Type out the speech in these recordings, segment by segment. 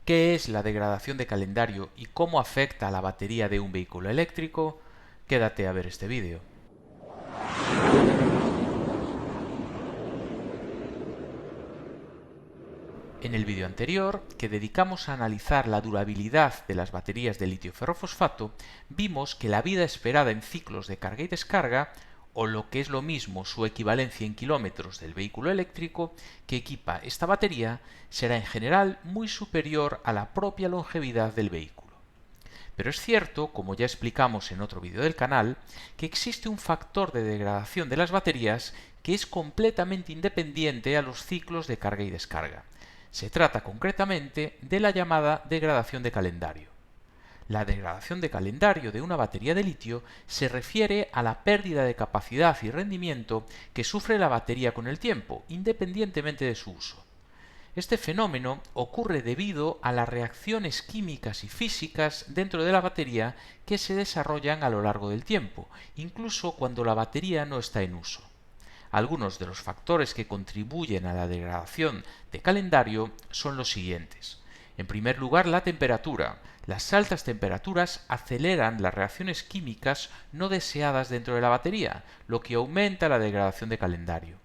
¿Qué es la degradación de calendario y cómo afecta a la batería de un vehículo eléctrico? Quédate a ver este vídeo. En el vídeo anterior, que dedicamos a analizar la durabilidad de las baterías de litio ferrofosfato, vimos que la vida esperada en ciclos de carga y descarga, o lo que es lo mismo su equivalencia en kilómetros del vehículo eléctrico que equipa esta batería, será en general muy superior a la propia longevidad del vehículo. Pero es cierto, como ya explicamos en otro vídeo del canal, que existe un factor de degradación de las baterías que es completamente independiente a los ciclos de carga y descarga. Se trata concretamente de la llamada degradación de calendario. La degradación de calendario de una batería de litio se refiere a la pérdida de capacidad y rendimiento que sufre la batería con el tiempo, independientemente de su uso. Este fenómeno ocurre debido a las reacciones químicas y físicas dentro de la batería que se desarrollan a lo largo del tiempo, incluso cuando la batería no está en uso. Algunos de los factores que contribuyen a la degradación de calendario son los siguientes. En primer lugar, la temperatura. Las altas temperaturas aceleran las reacciones químicas no deseadas dentro de la batería, lo que aumenta la degradación de calendario.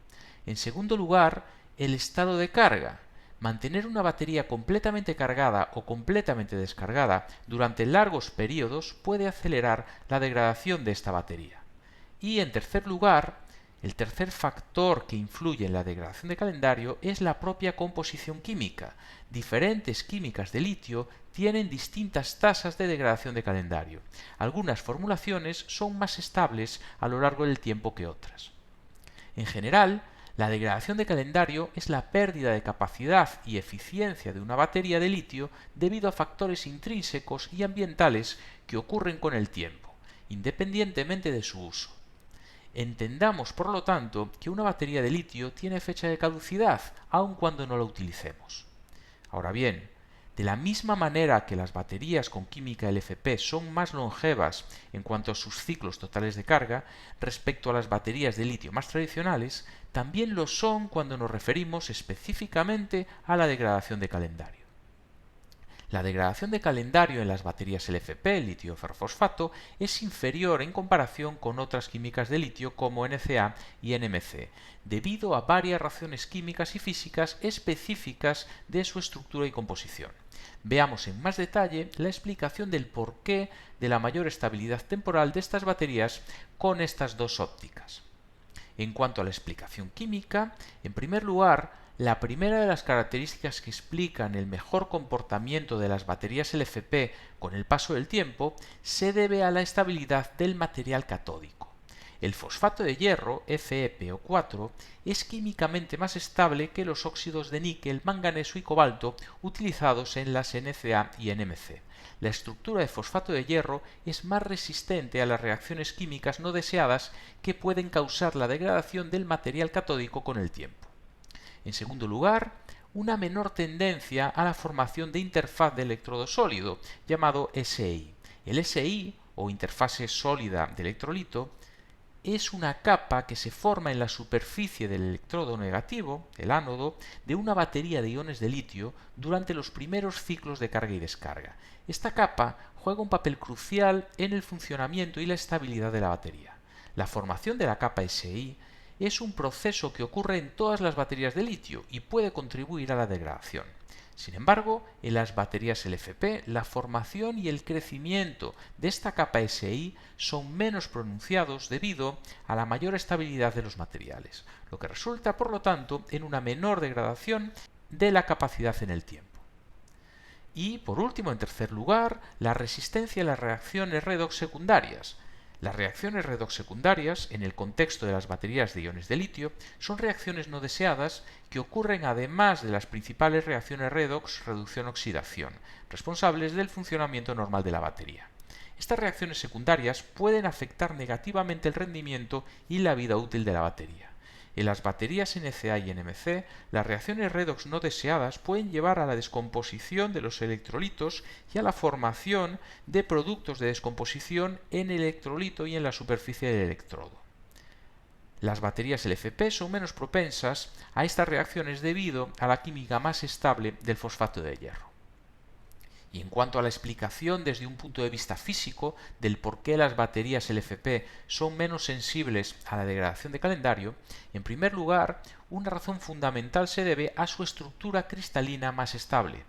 En segundo lugar, el estado de carga. Mantener una batería completamente cargada o completamente descargada durante largos periodos puede acelerar la degradación de esta batería. Y en tercer lugar, el tercer factor que influye en la degradación de calendario es la propia composición química. Diferentes químicas de litio tienen distintas tasas de degradación de calendario. Algunas formulaciones son más estables a lo largo del tiempo que otras. En general, la degradación de calendario es la pérdida de capacidad y eficiencia de una batería de litio debido a factores intrínsecos y ambientales que ocurren con el tiempo, independientemente de su uso. Entendamos, por lo tanto, que una batería de litio tiene fecha de caducidad, aun cuando no la utilicemos. Ahora bien, de la misma manera que las baterías con química LFP son más longevas en cuanto a sus ciclos totales de carga respecto a las baterías de litio más tradicionales, también lo son cuando nos referimos específicamente a la degradación de calendario. La degradación de calendario en las baterías LFP, litio ferrofosfato, es inferior en comparación con otras químicas de litio como NCA y NMC, debido a varias reacciones químicas y físicas específicas de su estructura y composición. Veamos en más detalle la explicación del porqué de la mayor estabilidad temporal de estas baterías con estas dos ópticas. En cuanto a la explicación química, en primer lugar, la primera de las características que explican el mejor comportamiento de las baterías LFP con el paso del tiempo se debe a la estabilidad del material catódico. El fosfato de hierro, FePO4, es químicamente más estable que los óxidos de níquel, manganeso y cobalto utilizados en las NCA y NMC. La estructura de fosfato de hierro es más resistente a las reacciones químicas no deseadas que pueden causar la degradación del material catódico con el tiempo. En segundo lugar, una menor tendencia a la formación de interfaz de electrodo sólido, llamado SI. El SI, o interfase sólida de electrolito, es una capa que se forma en la superficie del electrodo negativo, el ánodo, de una batería de iones de litio durante los primeros ciclos de carga y descarga. Esta capa juega un papel crucial en el funcionamiento y la estabilidad de la batería. La formación de la capa SI es un proceso que ocurre en todas las baterías de litio y puede contribuir a la degradación. Sin embargo, en las baterías LFP, la formación y el crecimiento de esta capa SI son menos pronunciados debido a la mayor estabilidad de los materiales, lo que resulta, por lo tanto, en una menor degradación de la capacidad en el tiempo. Y, por último, en tercer lugar, la resistencia a las reacciones redox secundarias. Las reacciones redox secundarias, en el contexto de las baterías de iones de litio, son reacciones no deseadas que ocurren además de las principales reacciones redox, reducción-oxidación, responsables del funcionamiento normal de la batería. Estas reacciones secundarias pueden afectar negativamente el rendimiento y la vida útil de la batería. En las baterías NCA y NMC, las reacciones redox no deseadas pueden llevar a la descomposición de los electrolitos y a la formación de productos de descomposición en el electrolito y en la superficie del electrodo. Las baterías LFP son menos propensas a estas reacciones debido a la química más estable del fosfato de hierro. Y en cuanto a la explicación desde un punto de vista físico del por qué las baterías LFP son menos sensibles a la degradación de calendario, en primer lugar, una razón fundamental se debe a su estructura cristalina más estable,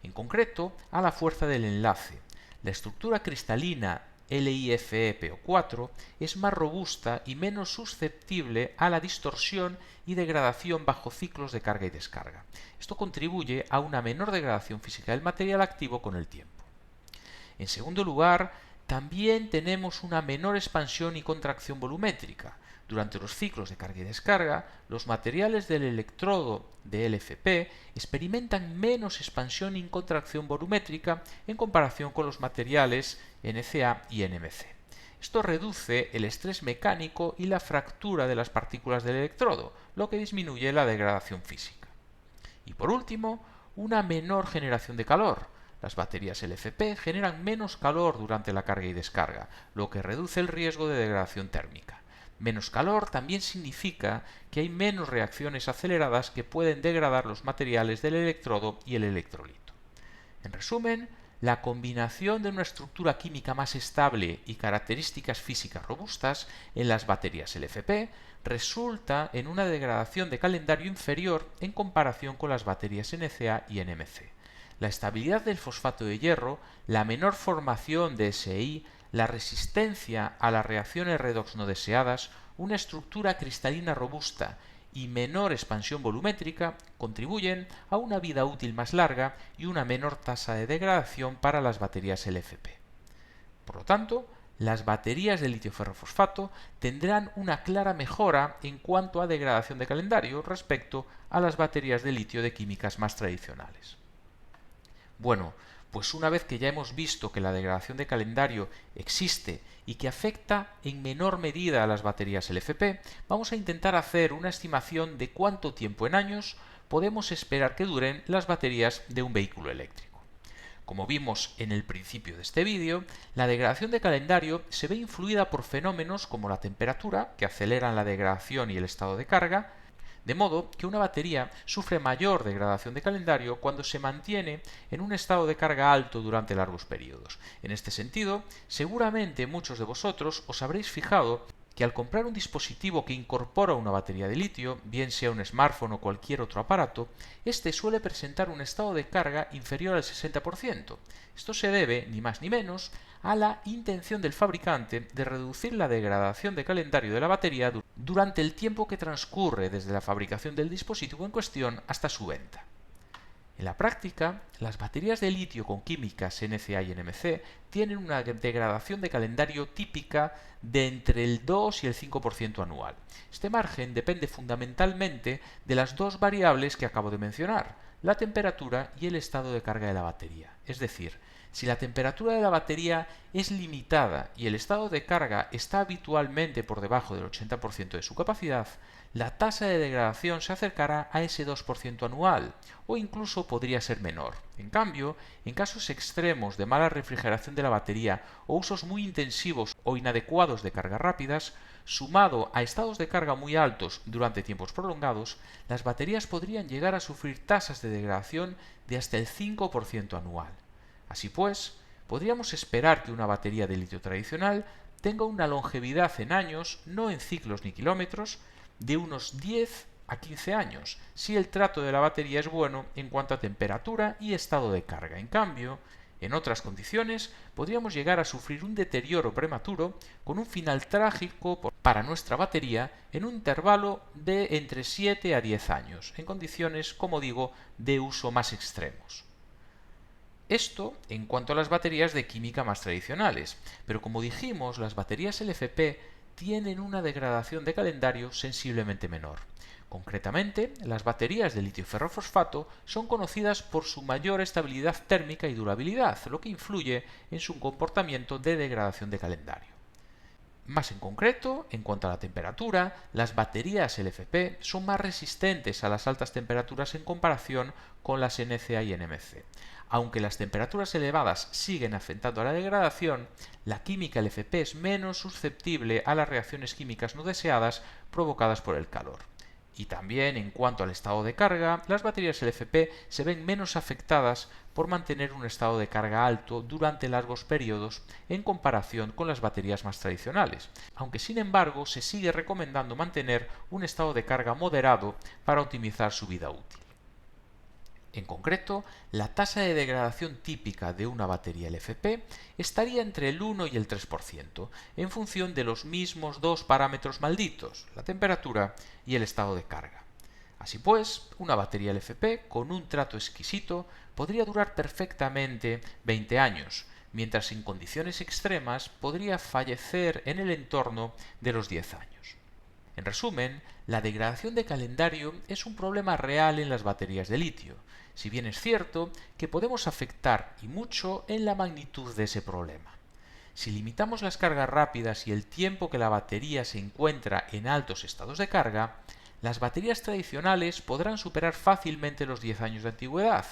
en concreto a la fuerza del enlace. La estructura cristalina LiFePO4 es más robusta y menos susceptible a la distorsión y degradación bajo ciclos de carga y descarga. Esto contribuye a una menor degradación física del material activo con el tiempo. En segundo lugar, también tenemos una menor expansión y contracción volumétrica. Durante los ciclos de carga y descarga, los materiales del electrodo de LFP experimentan menos expansión y contracción volumétrica en comparación con los materiales NCA y NMC. Esto reduce el estrés mecánico y la fractura de las partículas del electrodo, lo que disminuye la degradación física. Y por último, una menor generación de calor. Las baterías LFP generan menos calor durante la carga y descarga, lo que reduce el riesgo de degradación térmica. Menos calor también significa que hay menos reacciones aceleradas que pueden degradar los materiales del electrodo y el electrolito. En resumen, la combinación de una estructura química más estable y características físicas robustas en las baterías LFP resulta en una degradación de calendario inferior en comparación con las baterías NCA y NMC. La estabilidad del fosfato de hierro, la menor formación de SI, la resistencia a las reacciones redox no deseadas, una estructura cristalina robusta y menor expansión volumétrica contribuyen a una vida útil más larga y una menor tasa de degradación para las baterías LFP. Por lo tanto, las baterías de litio ferrofosfato tendrán una clara mejora en cuanto a degradación de calendario respecto a las baterías de litio de químicas más tradicionales. Bueno, pues una vez que ya hemos visto que la degradación de calendario existe y que afecta en menor medida a las baterías LFP, vamos a intentar hacer una estimación de cuánto tiempo en años podemos esperar que duren las baterías de un vehículo eléctrico. Como vimos en el principio de este vídeo, la degradación de calendario se ve influida por fenómenos como la temperatura, que aceleran la degradación y el estado de carga, de modo que una batería sufre mayor degradación de calendario cuando se mantiene en un estado de carga alto durante largos periodos. En este sentido, seguramente muchos de vosotros os habréis fijado que al comprar un dispositivo que incorpora una batería de litio, bien sea un smartphone o cualquier otro aparato, este suele presentar un estado de carga inferior al 60%. Esto se debe, ni más ni menos, a la intención del fabricante de reducir la degradación de calendario de la batería durante el tiempo que transcurre desde la fabricación del dispositivo en cuestión hasta su venta. En la práctica, las baterías de litio con químicas NCA y NMC tienen una degradación de calendario típica de entre el 2 y el 5% anual. Este margen depende fundamentalmente de las dos variables que acabo de mencionar, la temperatura y el estado de carga de la batería. Es decir, si la temperatura de la batería es limitada y el estado de carga está habitualmente por debajo del 80% de su capacidad, la tasa de degradación se acercará a ese 2% anual, o incluso podría ser menor. En cambio, en casos extremos de mala refrigeración de la batería o usos muy intensivos o inadecuados de cargas rápidas, sumado a estados de carga muy altos durante tiempos prolongados, las baterías podrían llegar a sufrir tasas de degradación de hasta el 5% anual. Así pues, podríamos esperar que una batería de litio tradicional tenga una longevidad en años, no en ciclos ni kilómetros, de unos 10 a 15 años, si el trato de la batería es bueno en cuanto a temperatura y estado de carga. En cambio, en otras condiciones, podríamos llegar a sufrir un deterioro prematuro con un final trágico para nuestra batería en un intervalo de entre 7 a 10 años, en condiciones, como digo, de uso más extremos. Esto en cuanto a las baterías de química más tradicionales, pero como dijimos, las baterías LFP tienen una degradación de calendario sensiblemente menor. Concretamente, las baterías de litio ferrofosfato son conocidas por su mayor estabilidad térmica y durabilidad, lo que influye en su comportamiento de degradación de calendario. Más en concreto, en cuanto a la temperatura, las baterías LFP son más resistentes a las altas temperaturas en comparación con las NCA y NMC. Aunque las temperaturas elevadas siguen afectando a la degradación, la química LFP es menos susceptible a las reacciones químicas no deseadas provocadas por el calor. Y también en cuanto al estado de carga, las baterías LFP se ven menos afectadas por mantener un estado de carga alto durante largos periodos en comparación con las baterías más tradicionales, aunque sin embargo se sigue recomendando mantener un estado de carga moderado para optimizar su vida útil. En concreto, la tasa de degradación típica de una batería LFP estaría entre el 1 y el 3%, en función de los mismos dos parámetros malditos, la temperatura y el estado de carga. Así pues, una batería LFP con un trato exquisito podría durar perfectamente 20 años, mientras en condiciones extremas podría fallecer en el entorno de los 10 años. En resumen, la degradación de calendario es un problema real en las baterías de litio, si bien es cierto que podemos afectar y mucho en la magnitud de ese problema. Si limitamos las cargas rápidas y el tiempo que la batería se encuentra en altos estados de carga, las baterías tradicionales podrán superar fácilmente los 10 años de antigüedad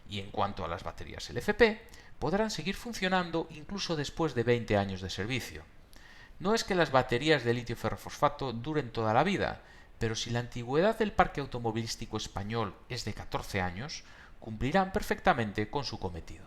y en cuanto a las baterías LFP, podrán seguir funcionando incluso después de 20 años de servicio. No es que las baterías de litio ferrofosfato duren toda la vida, pero si la antigüedad del parque automovilístico español es de 14 años, cumplirán perfectamente con su cometido.